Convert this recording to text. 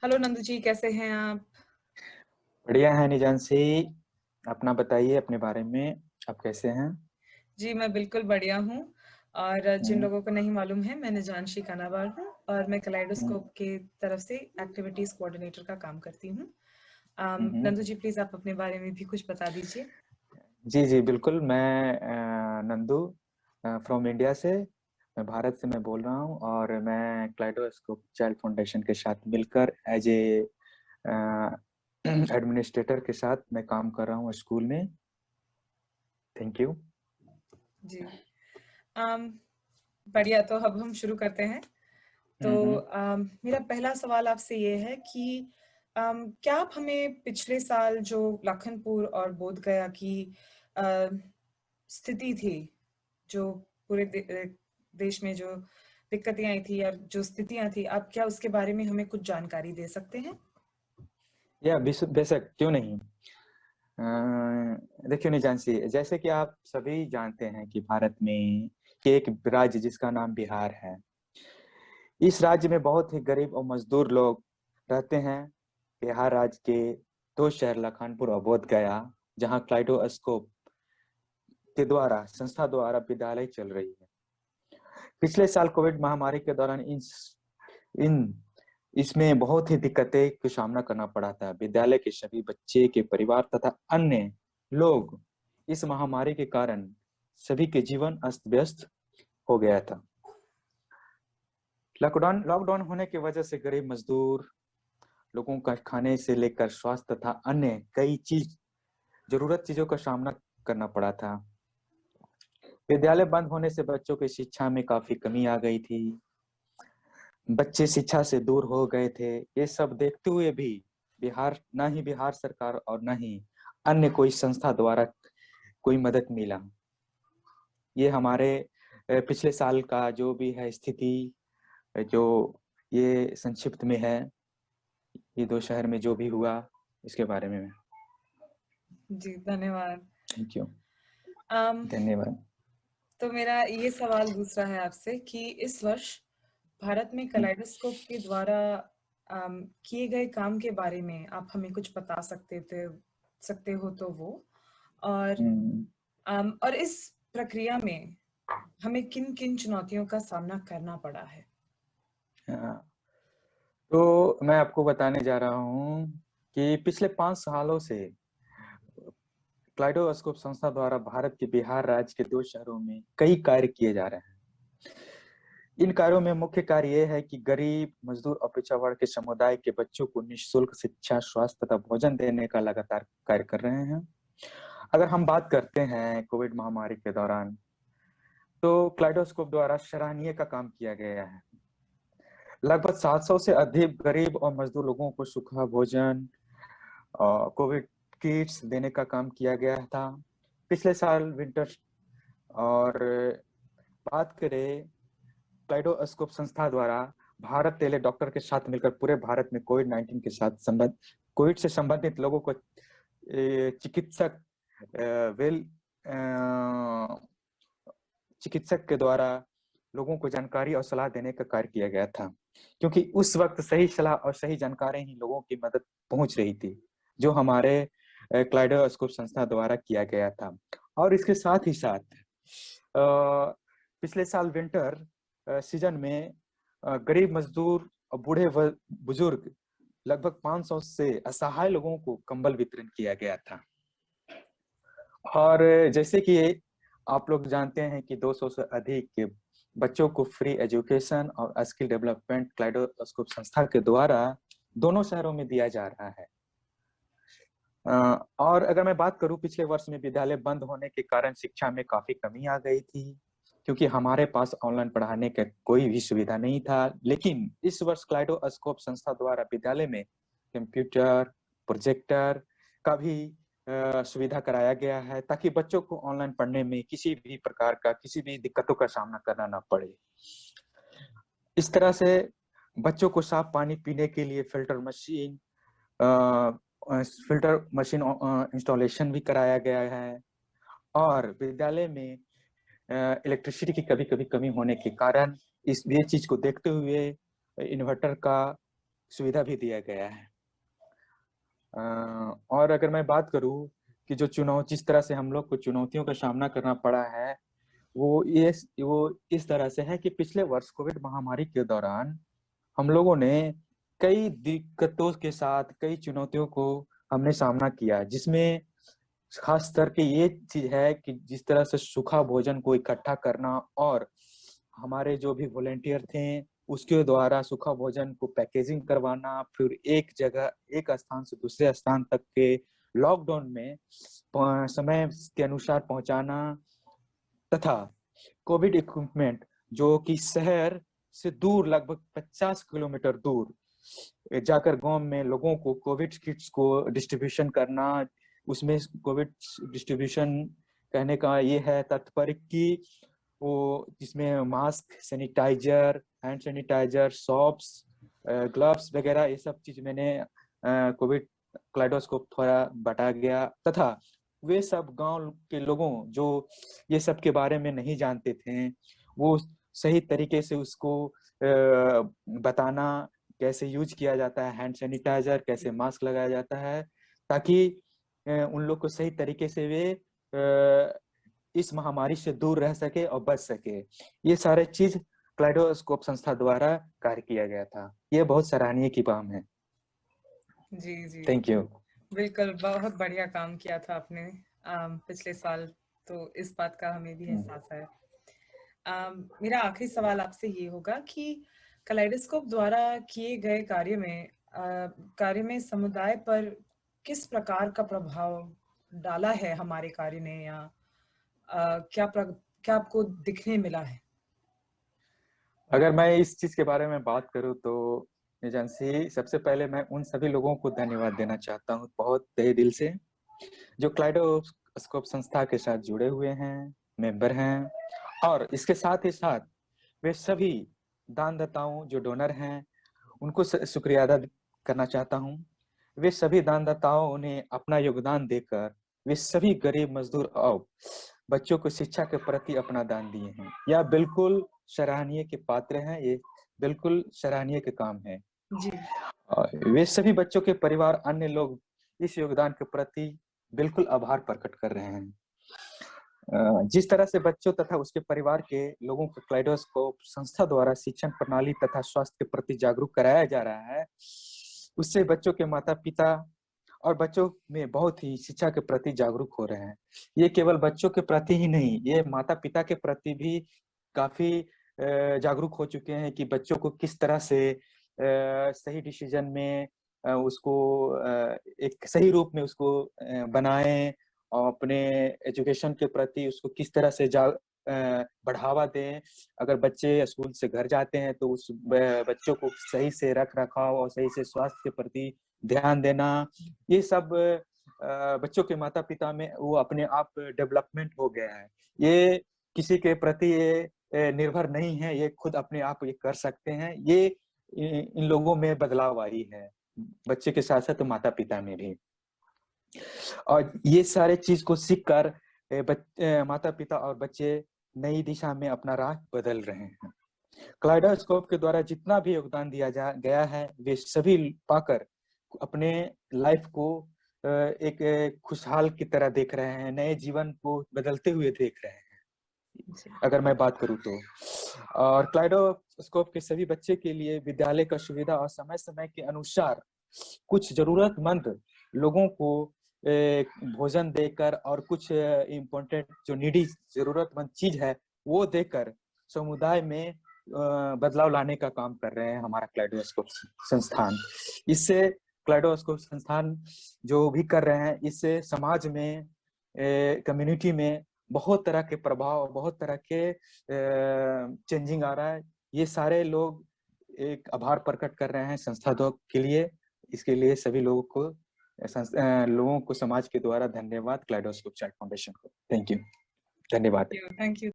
Hello Nandu जी, कैसे हैं आप? बढ़िया है निजांशी। अपना बताइए अपने बारे में। आप कैसे हैं? जी, मैं बिल्कुल बढ़िया हूँ। और जिन हम्म। लोगों को नहीं मालूम है, मैं निजांशी कानावार हूँ और मैं हम्म। कलाइडोस्कोप के तरफ से एक्टिविटीज कोऑर्डिनेटर का काम करती हूँ। हम्म। नंदू जी, प्लीज आप अपने बारे में भी कुछ बता दीजिए। जी जी बिल्कुल। मैं नंदू फ्रॉम इंडिया से, मैं भारत से मैं बोल रहा हूँ और मैं क्लाइडोस्कोप चाइल्ड फाउंडेशन के साथ मिलकर एज ए एडमिनिस्ट्रेटर के साथ मैं काम कर रहा हूँ स्कूल में। Thank you. जी। अम, बढ़िया, तो अब हम शुरू करते हैं। तो हम्म। मेरा पहला सवाल आपसे ये है कि क्या आप हमें पिछले साल जो लखनपुर और बोध गया की अ, स्थिति थी, जो पूरे देश में जो दिक्कतें आई थी या जो स्थितियां थी, आप क्या उसके बारे में हमें कुछ जानकारी दे सकते हैं? या बेशक क्यों नहीं। देखिए निजांशी, जैसे कि आप सभी जानते हैं कि भारत में कि एक राज्य जिसका नाम बिहार है। इस राज्य में बहुत ही गरीब और मजदूर लोग रहते हैं। बिहार राज्य के दो शहर लखनपुर और बोध गया, जहाँ क्लाइडोस्कोप के द्वारा संस्था द्वारा विद्यालय चल रही है। पिछले साल कोविड महामारी के दौरान इन इसमें बहुत ही दिक्कतें का सामना करना पड़ा था। विद्यालय के सभी बच्चे के परिवार तथा अन्य लोग इस महामारी के कारण सभी के जीवन अस्त व्यस्त हो गया था। लॉकडाउन होने की वजह से गरीब मजदूर लोगों का खाने से लेकर स्वास्थ्य तथा अन्य कई जरूरत चीजों का सामना करना पड़ा था। विद्यालय बंद होने से बच्चों की शिक्षा में काफी कमी आ गई थी। बच्चे शिक्षा से दूर हो गए थे। ये सब देखते हुए भी बिहार सरकार और न ही अन्य कोई संस्था द्वारा कोई मदद मिला। ये हमारे पिछले साल का जो भी है स्थिति, जो ये संक्षिप्त में है, ये दो शहर में जो भी हुआ इसके बारे में। जी, धन्यवाद। Thank you. अम, धन्यवाद। तो मेरा ये सवाल दूसरा है आपसे कि इस वर्ष भारत में कलाइडोस्कोप के द्वारा किए गए काम के बारे में आप हमें कुछ बता सकते हो तो वो। और हम्म। और इस प्रक्रिया में हमें किन-किन चुनौतियों का सामना करना पड़ा है? हाँ, तो मैं आपको बताने जा रहा हूँ कि पिछले 5 सालों से क्लाइडोस्कोप संस्था द्वारा भारत के बिहार राज्य के दो शहरों में कई कार्य किए जा रहे हैं। इन कार्यों में मुख्य कार्य यह है कि गरीब मजदूर और पिछड़ा वर्ग के समुदाय के बच्चों को निःशुल्क शिक्षा, स्वास्थ्य तथा भोजन देने का लगातार कार्य कर रहे हैं। अगर हम बात करते हैं कोविड महामारी के दौरान, तो क्लाइडोस्कोप द्वारा सराहनीय का काम किया गया है। लगभग 700 से अधिक गरीब और मजदूर लोगों को सूखा भोजन और कोविड किट्स देने का काम किया गया था। पिछले साल विंटर और बात करें क्लाइडोस्कोप संस्था द्वारा भारत तेले डॉक्टर के साथ मिलकर पूरे भारत में कोविड-19 के साथ संबंध कोविड से संबंधित लोगों को चिकित्सक वेल चिकित्सक के द्वारा लोगों को जानकारी और सलाह देने का कार्य किया गया था, क्योंकि उस वक्त सही सलाह और सही जानकारी ही लोगों की मदद पहुंच रही थी, जो हमारे क्लाइडोस्कोप संस्था द्वारा किया गया था। और इसके साथ ही साथ पिछले साल विंटर सीजन में गरीब मजदूर और बूढ़े बुजुर्ग लगभग 500 से असहाय लोगों को कंबल वितरण किया गया था। और जैसे कि आप लोग जानते हैं कि 200 से अधिक के बच्चों को फ्री एजुकेशन और स्किल डेवलपमेंट क्लाइडोस्कोप संस्था के द्वारा दोनों शहरों में दिया जा रहा है। और अगर मैं बात करूं, पिछले वर्ष में विद्यालय बंद होने के कारण शिक्षा में काफी कमी आ गई थी, क्योंकि हमारे पास ऑनलाइन पढ़ाने का कोई भी सुविधा नहीं था। लेकिन इस वर्ष क्लाइडोस्कोप संस्था द्वारा विद्यालय में कंप्यूटर, प्रोजेक्टर का भी सुविधा कराया गया है, ताकि बच्चों को ऑनलाइन पढ़ने में किसी भी प्रकार का किसी भी दिक्कतों का सामना करना ना पड़े। इस तरह से बच्चों को साफ पानी पीने के लिए फिल्टर मशीन इंस्टॉलेशन भी कराया गया है। और विद्यालय में इलेक्ट्रिसिटी की कभी कभी कमी होने के कारण इस ये चीज को देखते हुए इन्वर्टर का सुविधा भी दिया गया है। और अगर मैं बात करूं कि जिस तरह से हम लोग को चुनौतियों का सामना करना पड़ा है, वो इस तरह से है कि पिछले वर्ष कोविड महामारी के दौरान हम लोगों ने कई दिक्कतों के साथ कई चुनौतियों को हमने सामना किया, जिसमें खास करके ये चीज है कि जिस तरह से सूखा भोजन को इकट्ठा करना और हमारे जो भी वॉलेंटियर थे उसके द्वारा सूखा भोजन को पैकेजिंग करवाना, फिर एक स्थान से दूसरे स्थान तक के लॉकडाउन में समय के अनुसार पहुंचाना, तथा कोविड इक्विपमेंट जो कि शहर से दूर लगभग 50 किलोमीटर दूर जाकर गांव में लोगों को कोविड किट्स को डिस्ट्रीब्यूशन करना। उसमें कोविड डिस्ट्रीब्यूशन कहने का ये है तात्पर्य कि वो जिसमें mask, sanitiser, hand sanitiser, soaps, gloves वगैरह ये सब चीज मैंने कोविड क्लाइडोस्कोप थोड़ा बटा गया, तथा वे सब गांव के लोगों जो ये सब के बारे में नहीं जानते थे, वो सही तरीके से उसको बताना, कैसे यूज किया जाता है हैंड सैनिटाइजर, कैसे मास्क लगाया जाता है, ताकि उन लोग को सही तरीके से वे इस महामारी से दूर रह सके और बच सके। ये सारे चीज क्लाइडोस्कोप संस्था द्वारा कार्य किया गया था। ये बहुत सराहनीय की काम है। जी जी, थैंक यू। बिल्कुल, बहुत बढ़िया काम किया था आपने पिछले साल, तो इस बात का हमें भी एहसास है। मेरा आखिरी सवाल आपसे ये होगा कि कलाइडोस्कोप द्वारा किए गए कार्य में समुदाय पर किस प्रकार का प्रभाव डाला है हमारे कार्य ने, या क्या आपको दिखने मिला है? अगर मैं इस चीज के बारे में बात करूं तो एजेंसी, सबसे पहले मैं उन सभी लोगों को धन्यवाद देना चाहता हूं बहुत तहे दिल से, जो क्लाइडोस्कोप संस्था के साथ जुड़े हुए हैं, मेंबर हैं, और इसके साथ ही साथ वे सभी दानदाताओं जो डोनर हैं उनको शुक्रिया अदा करना चाहता हूं। वे सभी दानदाताओं ने अपना योगदान देकर वे सभी गरीब मजदूर और बच्चों को शिक्षा के प्रति अपना दान दिए हैं। यह बिल्कुल सराहनीय के पात्र हैं, ये बिल्कुल सराहनीय के काम है। जी। वे सभी बच्चों के परिवार, अन्य लोग इस योगदान के प्रति बिल्कुल आभार प्रकट कर रहे हैं। जिस तरह से बच्चों तथा उसके परिवार के लोगों को क्लाइडोस्कोप संस्था द्वारा शिक्षण प्रणाली तथा स्वास्थ्य के प्रति जागरूक कराया जा रहा है, उससे बच्चों के माता पिता और बच्चों में बहुत ही शिक्षा के प्रति जागरूक हो रहे हैं। ये केवल बच्चों के प्रति ही नहीं, ये माता पिता के प्रति भी काफी जागरूक हो चुके हैं कि बच्चों को किस तरह से सही डिसीजन में उसको एक सही रूप में उसको बनाएं और अपने एजुकेशन के प्रति उसको किस तरह से बढ़ावा दें। अगर बच्चे स्कूल से घर जाते हैं तो उस बच्चों को सही से रख रखाव और सही से स्वास्थ्य के प्रति ध्यान देना, ये सब बच्चों के माता पिता में वो अपने आप डेवलपमेंट हो गया है। ये किसी के प्रति ये निर्भर नहीं है, ये खुद अपने आप ये कर सकते हैं। ये इन लोगों में बदलाव आई है, बच्चे के साथ साथ माता पिता में भी। और ये सारे चीज को सीख कर माता पिता और बच्चे नई दिशा में अपना राह बदल रहे हैं। क्लाइडोस्कोप के द्वारा जितना भी योगदान दिया गया है, वे सभी पाकर अपने लाइफ को एक खुशहाल की तरह देख रहे हैं, नए जीवन को बदलते हुए देख रहे हैं, अगर मैं बात करूं तो। और क्लाइडोस्कोप के सभी बच्चे के लिए विद्यालय का सुविधा और समय समय के अनुसार कुछ जरूरतमंद लोगों को भोजन देकर और कुछ इम्पोर्टेंट जो नीडी जरूरतमंद चीज है वो देकर समुदाय में बदलाव लाने का काम कर रहे हैं हमारा क्लाइडोस्कोप संस्थान। इससे क्लाइडोस्कोप संस्थान जो भी कर रहे हैं, इससे समाज में, कम्युनिटी में बहुत तरह के प्रभाव, बहुत तरह के चेंजिंग आ रहा है। ये सारे लोग एक आभार प्रकट कर रहे हैं संस्था के लिए। इसके लिए सभी लोगों को समाज के द्वारा धन्यवाद, क्लाइडोस्कोप चाइल्ड फाउंडेशन को। थैंक यू, धन्यवाद। Thank you.